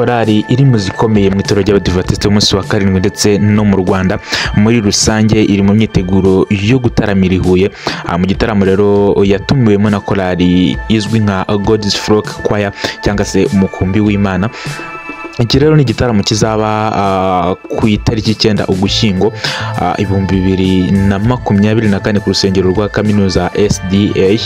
korali iri mu zikomeye mu itorero ry'Abadivantisite b'umunsi wa karindwi ndetse no mu Rwanda muri rusange, iri mu myiteguro yo gutaramira i Huye. Mu gitaramo rero yatumiwemo na korali izwi nka God's Flock Choir cyangwa se umukumbi w'Imana. Iki rero ni igitaramo kizaba ku itariki 9 Ugushyingo 2024 ku rusengero rwa kaminuza SDA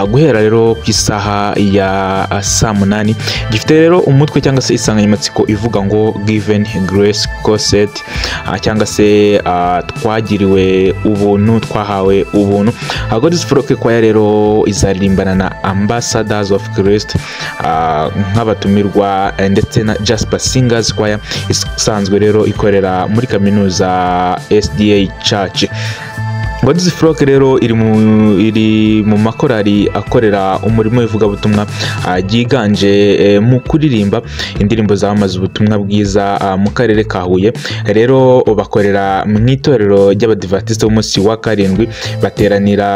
guhera rero ku isaha ya saa 8. Gifite rero umutwe cyangwa se insanganyamatsiko ivuga ngo Given Grace Concept cyangwa se twagiriwe ubuntu, twahawe ubuntu. God's Flock Choir rero izaririmbana na Ambassadors of Christ nk'abatumirwa ndetse na Singers Choir isanzwe rero ikorera muri kaminuza SDA Church. God's Flock rero iri mu makorali akorera umurimo w'ivugabutumwa yiganje mu kuririmba indirimbo zamaze ubutumwa bwiza mu karere ka Huye. Rero bakorera mu itorero ry'Abadivantisite b'umunsi wa karindwi, bateranira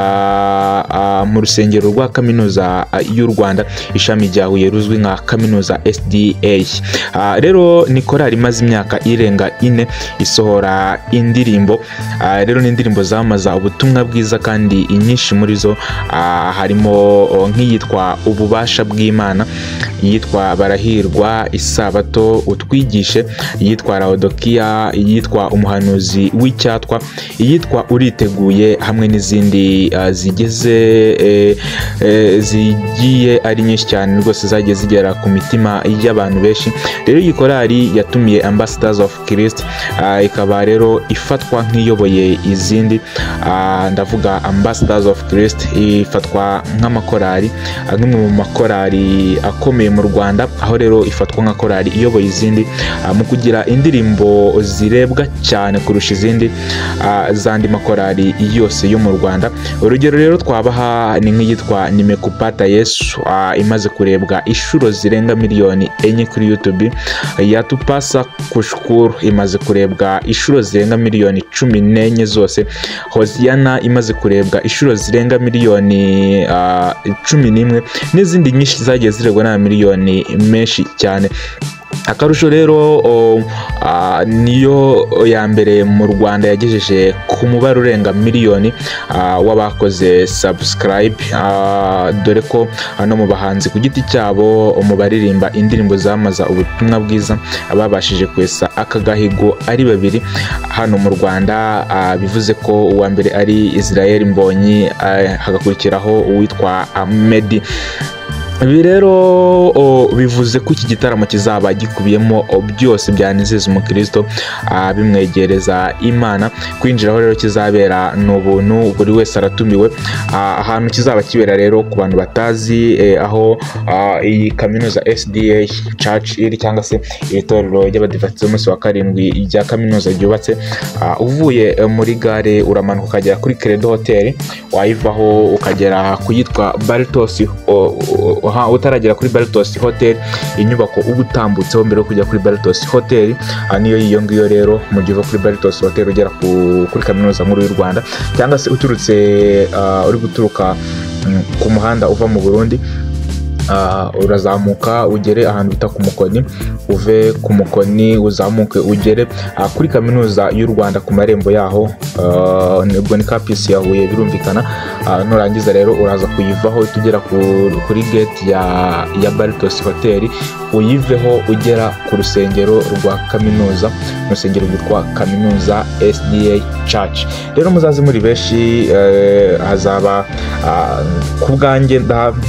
mu rusengero rwa kaminuza y'u Rwanda ishami rya Huye ruzwi nka kaminuza SDA. Rero ni korali imaze imyaka irenga 4 isohora indirimbo. Rero ni indirimbo zamaza ubutumwa bwiza kandi inyinshi muri zo harimo nk'iyitwa ububasha bw'Imana, iyitwa barahirwa, isabato, utwigishe, iyitwa Laodikiya, iyitwa umuhanuzi w'icyatwa, iyitwa uriteguye, hamwe n'izindi zigiye ari nyinshi cyane rwose zagiye zigera ku mitima y'abantu benshi. Rero iyi korali yatumiye Ambassadors of Christ, ikaba rero ifatwa nk'iyoboye izindi. Ndavuga Ambassadors of Christ ifatwa nk'amakorali amwe mu makorali akomeye mu Rwanda, aho rero ifatwa nka korali iyoboye izindi mu kugira indirimbo zirebwa cyane kurusha izindi zandi makorali yose yo mu Rwanda. Urugero rero twabaha ni nk'iyitwa Nimekupata Yesu, imaze kurebwa inshuro zirenga miliyoni 4 kuri YouTube. Yatupasa kushukuru imaze kurebwa inshuro zirenga miliyoni 14 zose. Hosiana imaze kurebwa inshuro zirenga miliyoni 11 n'izindi nyinshi zagiye zirebwa na miliyoni menshi cyane. Akarusho rero niyo ya mbere mu Rwanda yagejeje ku mubare urenga miliyoni w'abakoze subscribe, dore ko no mu bahanzi ku giti cyabo mu baririmba indirimbo zamaza ubutumwa bwiza ababashije kwesa aka gahigo ari 2 hano mu Rwanda. Bivuze ko uwa mbere ari Israel Mbonyi, hagakurikiraho uwitwa Ahmed. Ibi rero bivuze ko iki gitaramo kizaba gikubiyemo byose byanezeza umukristo, bimwegereza Imana. Kwinjiraho rero kizabera n'ubuntu, buri wese aratumiwe. Ahantu kizaba kibera rero ku bantu batazi aho iyi kaminuza SDA Church iri cyangwa se itorero ry'Abadivantisite b'umunsi wa karindwi rya kaminuza ryubatse, uvuye muri gare uramanuka ukagera kuri Credo Hotel, wayivaho ukagera kuyitwa Bartos. Utaragera kuri Bartos Hotel, inyubako ubutambutseho mbere yo kujya kuri Bartos Hotel niyo yiyo ngiyo. Rero mu gihe kuri Bartos Hotel ugera kuri kaminuza nkuru y'u Rwanda, cyangwa se uturutse uri guturuka ku muhanda uva mu Burundi, urazamuka ugere ahantu bita ku Mukoni, uve ku Mukoni uzamuke ugere kuri kaminuza y'u Rwanda ku marembo yaho. Nibwo ni campus ya Huye birumvikana. Nurangiza rero uraza kuyivaho tugera kuri gate ya Bartos Hotel, uyiveho ugera ku rusengero rwa kaminuza, urusengero rwitwa kaminuza SDA Church. Rero muzaze muri benshi, hazaba ku bwanjye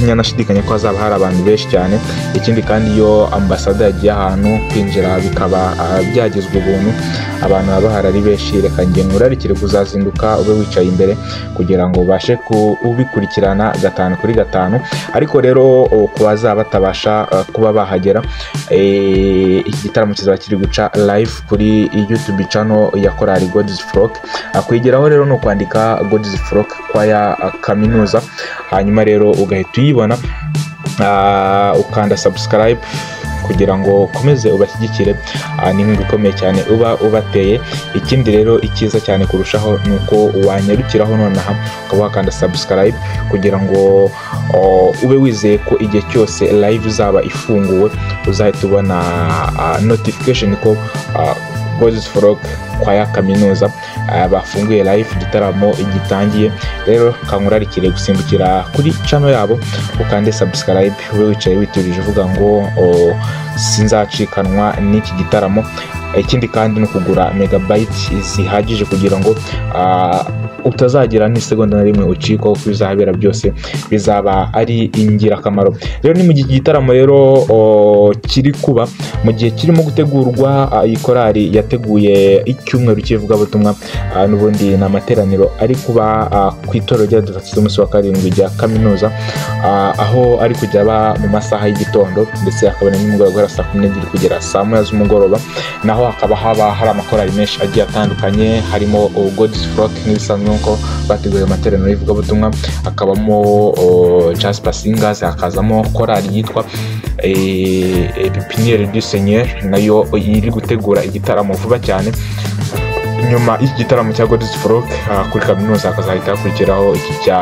ndanashidikanya ko hazaba hari abantu benshi cyane. Ikindi kandi iyo ambasada yagiye ahantu, kwinjira bikaba byagizwe ubuntu, abantu baba hari benshi. Reka ngiye nkurarikire kuzazinduka ube wicaye imbere kugira ngo ubashe kubikurikirana 5 kuri 5. Ariko rero ku bazaba batabasha kuba bahagera, iki gitaramo kizaba kiri guca live kuri YouTube channel ya korali God's Flock. Kwigeraho rero no kwandika God's Flock Choir kaminuza, hanyuma rero ugahita uyibona, ukanda subscribe kugira ngo ukomeze ubashyigikire. Ni inkunga ikomeye cyane uba ubateye. Ikindi rero ikiza cyane kurushaho nuko wanyarukiraho nonaha ukaba wakanda subscribe kugira ngo ube wizeye ko igihe cyose live izaba ifunguwe uzahita ubona notification ko God's Flock kwa ya kaminuza bafunguye live Gitaramo igitangiye. Rero kankurarikire gusimbukira kuri channel yabo ukande subscribe, ube wicaye witurije uvuga ngo sinzacikanwa n'iki gitaramo. Ikindi kandi no kugura megabyte zihagije kugira ngo utazagira n'isegonda na rimwe ucikwa kuko bizahabera byose bizaba ari ingirakamaro. Rero ni mu gitaramo rero kiri kuba mu gihe kirimo gutegurwa, iyi korali yateguye icyumweru kivuga butumwa n'ubundi n'amateraniro ari kuba ku itorero ry'Abadiventisti umunsi wa karindwi rya kaminuza, aho ari kujya aba mu masaha y'igitondo ndetse akabona nimugoroba guhera saa 12 kugera saa 1 z'umugoroba. Naho hakaba hari amakorali menshi agiye atandukanye, harimo God's Flock nk'ibisanzwe nko bateguye amateraniro y'ivuga butumwa, akabamo Jasper Singers, hakazamo korali yitwa Pipiniere du Seigneur nayo iri gutegura igitaramo vuba cyane. Nyuma y'iki gitaramo cya God's Flock kuri kaminuza hakazahita hakurikiraho iki cya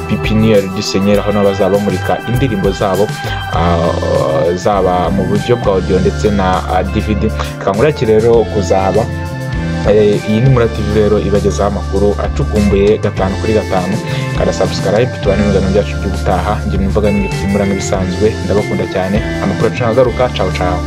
Pipiniere du Seigneur, aho bazaba bamurika indirimbo zabo zaba mu buryo bwa audio ndetse na DVD. Kankurarikire rero kuzaba iyi ni Muri TV rero ibagezaho amakuru acukumbuye 5 kuri 5. Kada subscribe tubane mu biganiro byacu by'ubutaha. Ngiye mwumvaga n'ibiti muranga bisanzwe, ndabakunda cyane. Amakuru acagaruka. Ciao ciao.